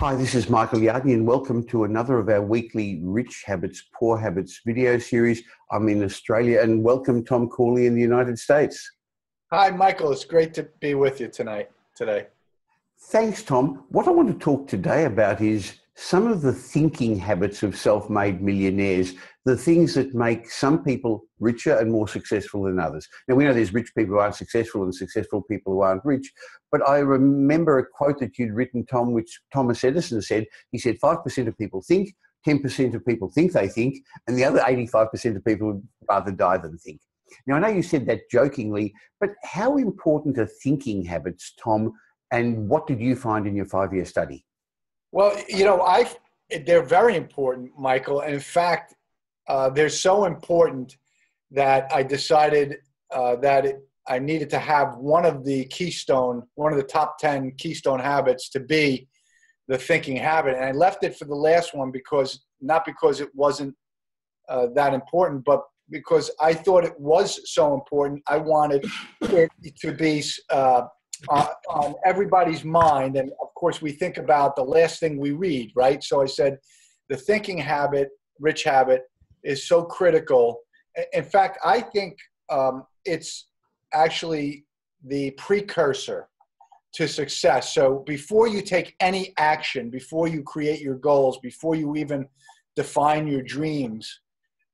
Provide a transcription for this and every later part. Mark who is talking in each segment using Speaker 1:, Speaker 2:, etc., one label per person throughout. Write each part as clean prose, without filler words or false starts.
Speaker 1: Hi, this is Michael Yardney and welcome to another of our weekly Rich Habits, Poor Habits video series. I'm in Australia and welcome Tom Corley in the United States.
Speaker 2: Hi, Michael. It's great to be with you today.
Speaker 1: Thanks, Tom. What I want to talk today about is some of the thinking habits of self-made millionaires, the things that make some people richer and more successful than others. Now, we know there's rich people who aren't successful and successful people who aren't rich, but I remember a quote that you'd written, Tom, which Thomas Edison said. He said 5% of people think, 10% of people think they think, and the other 85% of people would rather die than think. Now, I know you said that jokingly, but how important are thinking habits, Tom, and what did you find in your 5-year study?
Speaker 2: Well, they're very important, Michael. And in fact, they're so important that I decided I needed to have one of the top 10 keystone habits to be the thinking habit. And I left it for the last one not because it wasn't that important, but because I thought it was so important. I wanted it to be on everybody's mind. And of course, we think about the last thing we read, right? So I said, the thinking habit, rich habit, is so critical. In fact, I think it's actually the precursor to success. So before you take any action, before you create your goals, before you even define your dreams,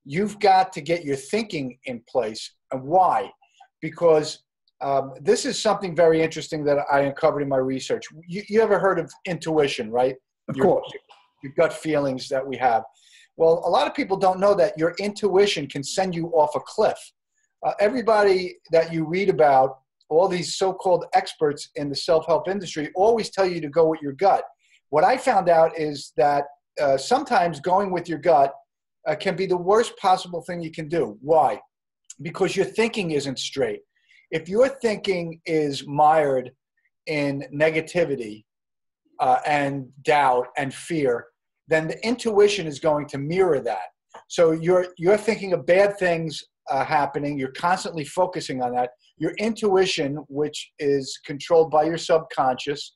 Speaker 2: you've got to get your thinking in place. And why? Because this is something very interesting that I uncovered in my research. You ever heard of intuition, right?
Speaker 1: Of course.
Speaker 2: Your gut feelings that we have. Well, a lot of people don't know that your intuition can send you off a cliff. Everybody that you read about, all these so-called experts in the self-help industry, always tell you to go with your gut. What I found out is that sometimes going with your gut can be the worst possible thing you can do. Why? Because your thinking isn't straight. If your thinking is mired in negativity and doubt and fear, then the intuition is going to mirror that. So you're thinking of bad things happening. You're constantly focusing on that. Your intuition, which is controlled by your subconscious,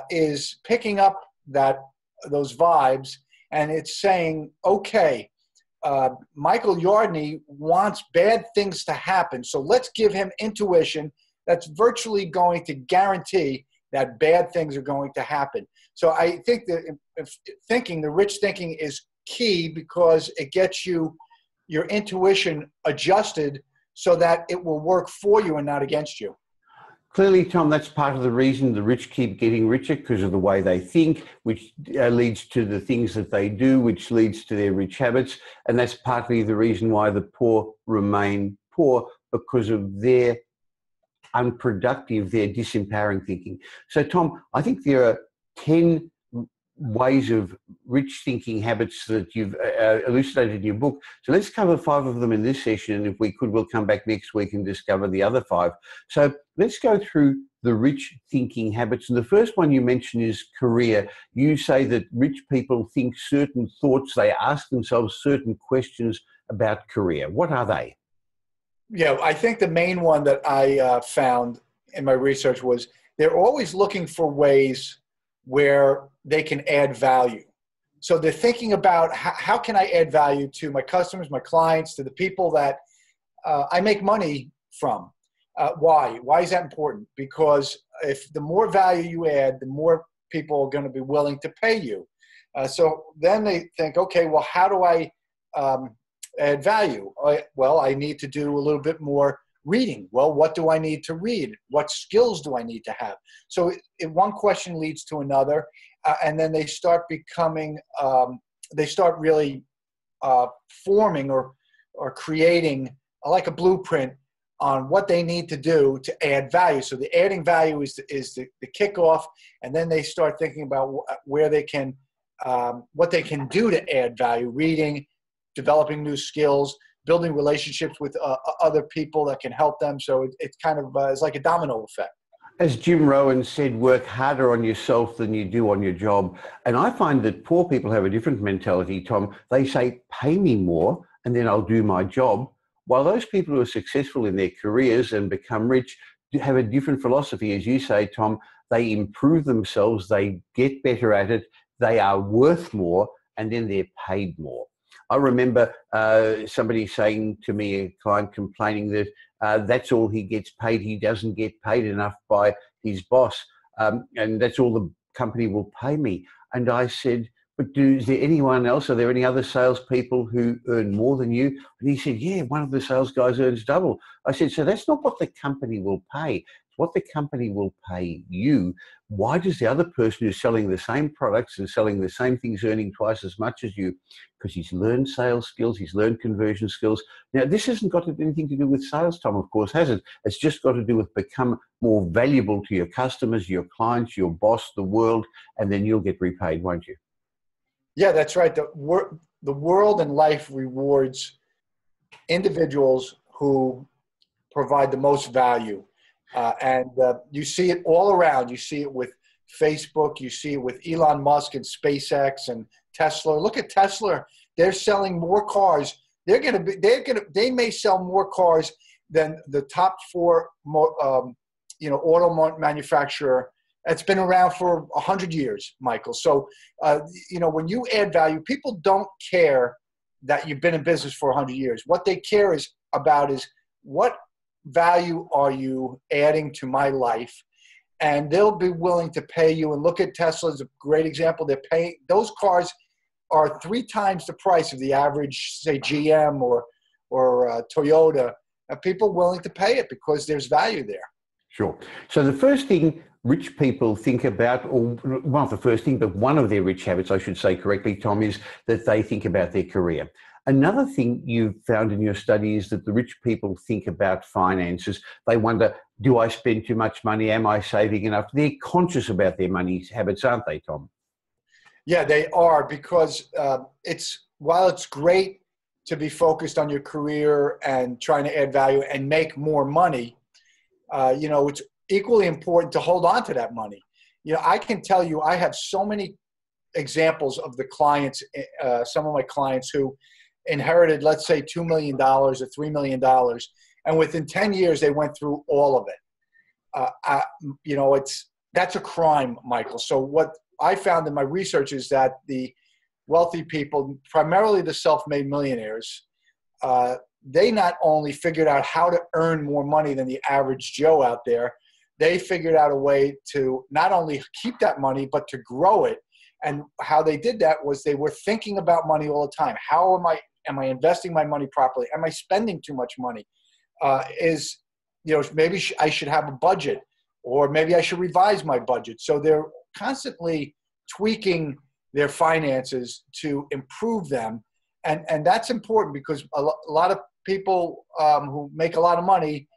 Speaker 2: is picking up those vibes, and it's saying, okay, Michael Yardney wants bad things to happen, so let's give him intuition that's virtually going to guarantee that bad things are going to happen. So I think that the rich thinking is key because it gets your intuition adjusted so that it will work for you and not against you.
Speaker 1: Clearly, Tom, that's part of the reason the rich keep getting richer, because of the way they think, which leads to the things that they do, which leads to their rich habits. And that's partly the reason why the poor remain poor, because of their unproductive, their disempowering thinking. So, Tom, I think there are 10 ways of rich thinking habits that you've elucidated in your book. So let's cover 5 of them in this session. And if we could, we'll come back next week and discover the other 5. So let's go through the rich thinking habits. And the first one you mention is career. You say that rich people think certain thoughts, they ask themselves certain questions about career. What are they?
Speaker 2: Yeah, I think the main one that I found in my research was they're always looking for ways where they can add value. So they're thinking about how can I add value to my customers, my clients, to the people that I make money from. Why? Why is that important? Because if the more value you add, the more people are going to be willing to pay you. So then they think, okay, well, how do I add value? Well, I need to do a little bit more reading. Well, what do I need to read? What skills do I need to have? So one question leads to another, and then they start becoming, really forming or creating like a blueprint on what they need to do to add value. So the adding value is the kickoff, and then they start thinking about where they can, what they can do to add value, reading, developing new skills, building relationships with other people that can help them. So it's kind of it's like a domino effect.
Speaker 1: As Jim Rohn said, work harder on yourself than you do on your job. And I find that poor people have a different mentality, Tom. They say, pay me more and then I'll do my job. While those people who are successful in their careers and become rich have a different philosophy, as you say, Tom. they improve themselves, they get better at it, they are worth more, and then they're paid more. I remember somebody saying to me, a client complaining that that's all he gets paid. He doesn't get paid enough by his boss, and that's all the company will pay me. And I said, but is there anyone else? Are there any other salespeople who earn more than you? And he said, yeah, one of the sales guys earns double. I said, so that's not what the company will pay. What the company will pay you. Why does the other person who's selling the same products and selling the same things earning twice as much as you? Because he's learned sales skills, he's learned conversion skills. Now, this hasn't got anything to do with sales, Tom, of course, has it? It's just got to do with become more valuable to your customers, your clients, your boss, the world, and then you'll get repaid, won't you?
Speaker 2: Yeah, that's right. The world and life rewards individuals who provide the most value. And you see it all around. You see it with Facebook. You see it with Elon Musk and SpaceX and Tesla. Look at Tesla. They're selling more cars. They may sell more cars than the top four, auto manufacturer that's been around for 100 years, Michael. So, when you add value, people don't care that you've been in business for 100 years. What they care is what value are you adding to my life? And they'll be willing to pay you. And look at Tesla as a great example. They're paying, those cars are 3 times the price of the average, say, GM or Toyota. And people willing to pay it because there's value there.
Speaker 1: Sure. So the first thing rich people think about, or not the first thing, but one of their rich habits, I should say correctly, Tom, is that they think about their career. Another thing you've found in your study is that the rich people think about finances. They wonder, do I spend too much money? Am I saving enough? They're conscious about their money habits, aren't they, Tom?
Speaker 2: Yeah, they are, because while it's great to be focused on your career and trying to add value and make more money, it's equally important to hold on to that money. I can tell you, I have so many examples of the clients, some of my clients who inherited, let's say, $2 million or $3 million. And within 10 years, they went through all of it. That's a crime, Michael. So what I found in my research is that the wealthy people, primarily the self-made millionaires, they not only figured out how to earn more money than the average Joe out there, they figured out a way to not only keep that money, but to grow it. And how they did that was they were thinking about money all the time. How am I investing my money properly? Am I spending too much money? Maybe I should have a budget, or maybe I should revise my budget. So they're constantly tweaking their finances to improve them. And that's important, because a lot of people who make a lot of money,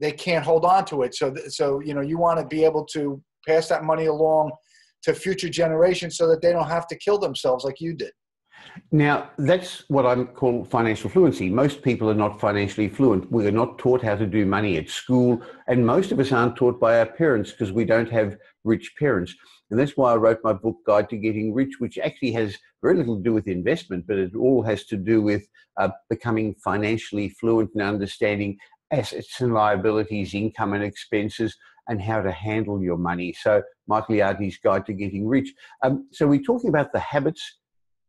Speaker 2: they can't hold on to it. So you want to be able to pass that money along to future generations so that they don't have to kill themselves like you did.
Speaker 1: Now, that's what I call financial fluency. Most people are not financially fluent. We are not taught how to do money at school, and most of us aren't taught by our parents because we don't have rich parents. And that's why I wrote my book, Guide to Getting Rich, which actually has very little to do with investment, but it all has to do with becoming financially fluent and understanding assets and liabilities, income and expenses, and how to handle your money. So Michael Yardney's Guide to Getting Rich. So we're talking about the habits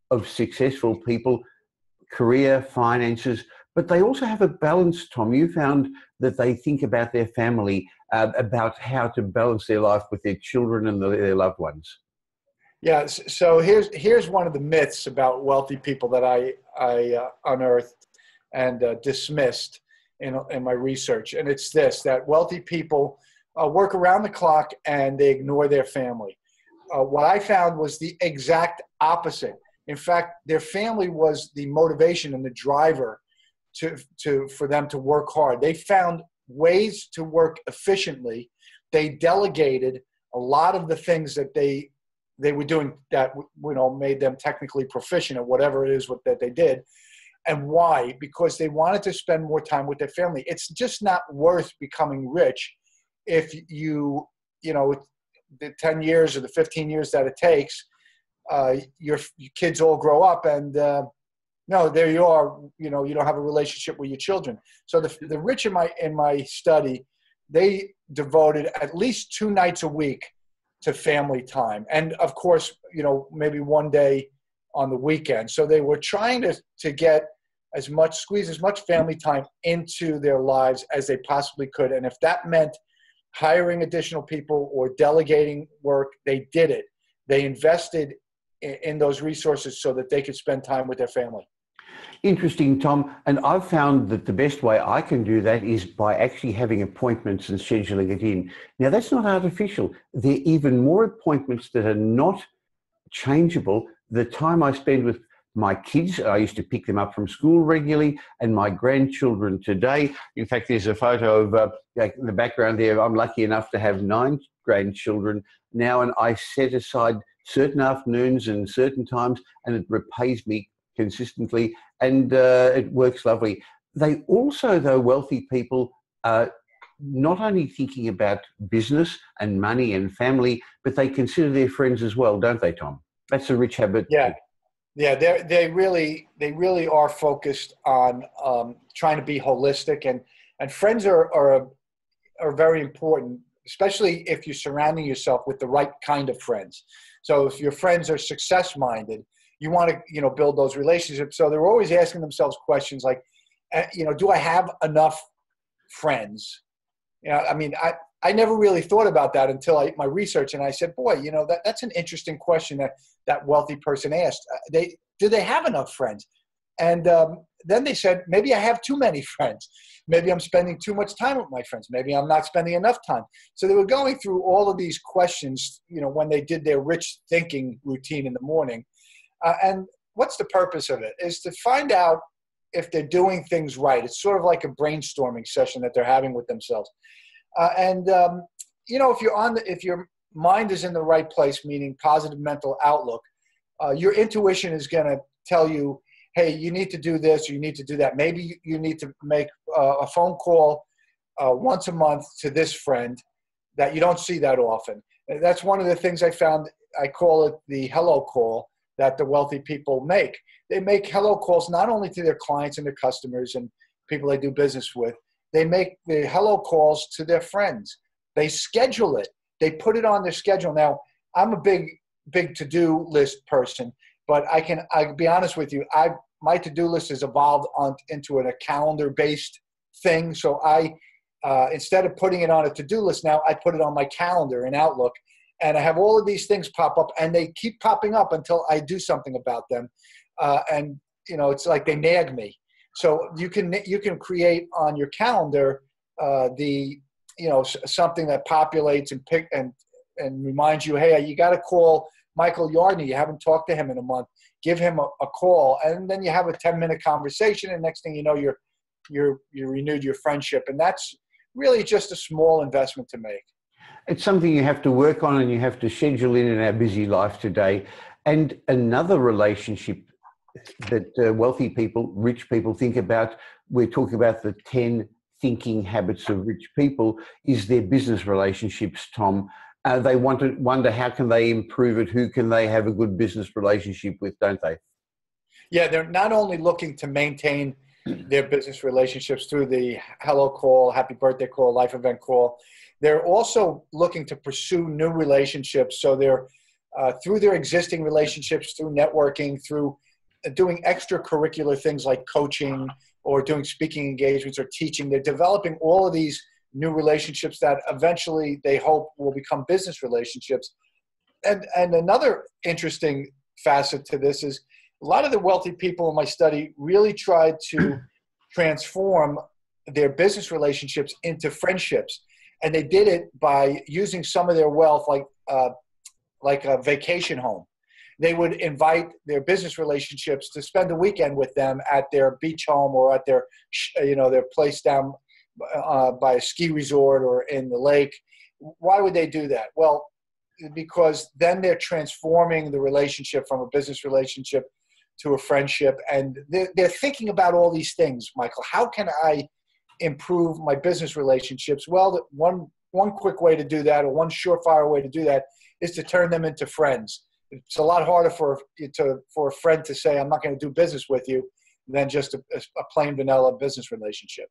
Speaker 1: of successful people, career, finances, but they also have a balance, Tom. You found that they think about their family, about how to balance their life with their children and their loved ones.
Speaker 2: Yeah, so here's one of the myths about wealthy people that I unearthed and dismissed in my research. And it's this, that wealthy people work around the clock and they ignore their family. What I found was the exact opposite. In fact, their family was the motivation and the driver for them to work hard. They found ways to work efficiently. They delegated a lot of the things that they were doing that made them technically proficient at whatever it is that they did. And why? Because they wanted to spend more time with their family. It's just not worth becoming rich if the 10 years or the 15 years that it takes, your kids all grow up and there you are, you don't have a relationship with your children. So the rich in my study they devoted at least 2 nights a week to family time. And of course, maybe one day on the weekend. So they were trying to get squeeze as much family time into their lives as they possibly could. And if that meant hiring additional people or delegating work, they did it. They invested in those resources so that they could spend time with their family.
Speaker 1: Interesting, Tom. And I've found that the best way I can do that is by actually having appointments and scheduling it in. Now, that's not artificial. There are even more appointments that are not changeable. The time I spend with my kids, I used to pick them up from school regularly, and my grandchildren today. In fact, there's a photo of in the background there. I'm lucky enough to have 9 grandchildren now, and I set aside certain afternoons and certain times, and it repays me consistently, and it works lovely. They also, though, wealthy people are not only thinking about business and money and family, but they consider their friends as well, don't they, Tom? That's a rich habit.
Speaker 2: Yeah. Yeah, they really are focused on trying to be holistic, and friends are very important, especially if you're surrounding yourself with the right kind of friends. So if your friends are success minded, you want to build those relationships. So they're always asking themselves questions like, do I have enough friends? I mean, I never really thought about that until my research, and I said, boy, that's an interesting question that wealthy person asked. Do they have enough friends? And then they said, maybe I have too many friends. Maybe I'm spending too much time with my friends. Maybe I'm not spending enough time. So they were going through all of these questions, when they did their rich thinking routine in the morning. And what's the purpose of it? Is to find out if they're doing things right. It's sort of like a brainstorming session that they're having with themselves. If your mind is in the right place, meaning positive mental outlook, your intuition is going to tell you, hey, you need to do this, or you need to do that. Maybe you need to make a phone call once a month to this friend that you don't see that often. And that's one of the things I found. I call it the hello call that the wealthy people make. They make hello calls not only to their clients and their customers and people they do business with. They make the hello calls to their friends. They schedule it. They put it on their schedule. Now, I'm a big to-do list person, but I'll be honest with you. My to-do list has evolved into a calendar-based thing. So instead of putting it on a to-do list now, I put it on my calendar in Outlook, and I have all of these things pop up, and they keep popping up until I do something about them. It's like they nag me. So you can create on your calendar something that populates and reminds you, hey, you got to call Michael Yardney. You haven't talked to him in a month. Give him a call, and then you have a 10-minute conversation, and next thing you know, you renewed your friendship, and that's really just a small investment to make.
Speaker 1: It's something you have to work on and you have to schedule in our busy life today. And another relationship that wealthy people, rich people think about, we're talking about the 10 thinking habits of rich people, is their business relationships, Tom. They wonder how can they improve it, who can they have a good business relationship with, don't they?
Speaker 2: Yeah, they're not only looking to maintain their business relationships through the hello call, happy birthday call, life event call. They're also looking to pursue new relationships. So they're through their existing relationships, through networking, through doing extracurricular things like coaching or doing speaking engagements or teaching. They're developing all of these new relationships that eventually they hope will become business relationships. And another interesting facet to this is a lot of the wealthy people in my study really tried to transform their business relationships into friendships. And they did it by using some of their wealth, like a vacation home. They would invite their business relationships to spend the weekend with them at their beach home or at their place down by a ski resort or in the lake. Why would they do that? Well, because then they're transforming the relationship from a business relationship to a friendship. And they're thinking about all these things, Michael. How can I improve my business relationships? Well, one quick way to do that, or one surefire way to do that, is to turn them into friends. It's a lot harder for a friend to say, I'm not going to do business with you, than just a plain vanilla business relationship.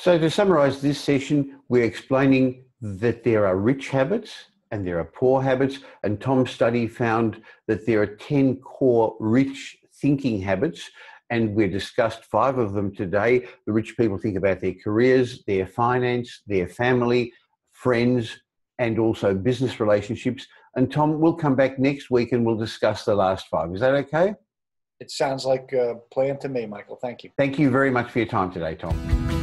Speaker 1: So to summarize this session, we're explaining that there are rich habits and there are poor habits. And Tom's study found that there are 10 core rich thinking habits. And we discussed 5 of them today. The rich people think about their careers, their finance, their family, friends, and also business relationships. And Tom, we'll come back next week and we'll discuss the last 5. Is that okay?
Speaker 2: It sounds like a plan to me, Michael. Thank you.
Speaker 1: Thank you very much for your time today, Tom.